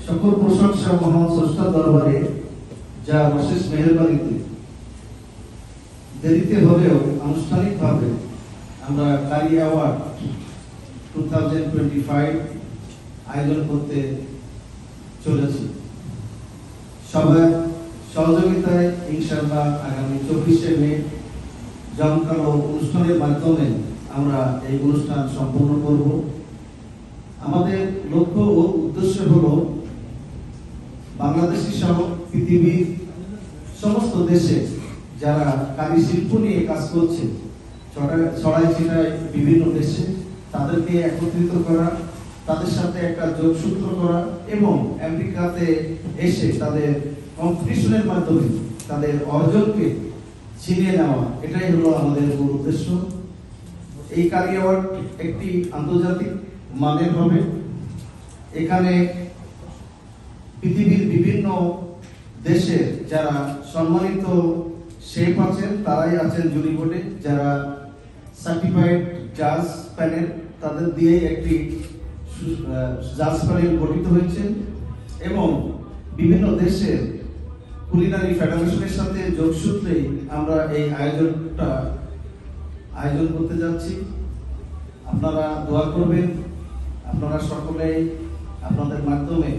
সকল প্রশংসা মহান স্রষ্টার দরবারে, যা অশেষ মেহেরবানিতে দেরিতে হলেও আনুষ্ঠানিকভাবে আমরা কারি অ্যাওয়ার্ড 2025 আয়োজন করতে চলেছি। সবার সহযোগিতায় ইনশাআল্লাহ আগামী 24শে মে জমকালো অনুষ্ঠানের মাধ্যমে আমরা এই অনুষ্ঠান সম্পন্ন করব। আমাদের লক্ষ্য ও উদ্দেশ্য হলো বাংলাদেশী সহ পৃথিবীর সমস্ত দেশে যারা কারি শিল্প নিয়ে কাজ করছে, ছড়াই ছিটায় বিভিন্ন দেশে, তাদেরকে একত্রিত করা, তাদের সাথে একটা যোগসূত্র করা এবং আমেরিকাতে এসে তাদের কম্পিটিশনের মাধ্যমে তাদের অর্জনকে ছিনিয়ে নেওয়া, এটাই হলো আমাদের মূল উদ্দেশ্য। এই কারি অ্যাওয়ার্ড একটি আন্তর্জাতিক মানের হবে। এখানে পৃথিবীর বিভিন্ন দেশের যারা সম্মানিত শেফ আছেন, তারাই আছেন জুরি বোর্ডে, যারা সার্টিফাইড জাজ প্যানেল, তাদের দিয়ে একটি জাজ প্যানেল গঠিত হয়েছে এবং বিভিন্ন দেশের কুলিনারি ফেডারেশনের সাথে যোগসূত্রেই আমরা এই আয়োজন করতে যাচ্ছি। আপনারা দোয়া করবেন, আপনারা সকলেই আপনাদের মাধ্যমে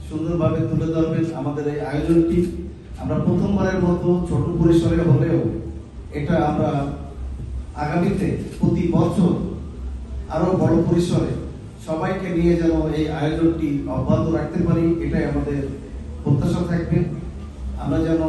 সুন্দরভাবে তুলে ধরবেন আমাদের এই আয়োজনটি। আমরা প্রথমবারের মতো ছোট পরিসরে হলেও এটা আমরা আগামীতে প্রতি বছর আরো বড় পরিসরে সবাইকে নিয়ে যেন এই আয়োজনটি অব্যাহত রাখতে পারি, এটাই আমাদের প্রত্যাশা থাকবে। আমরা যেন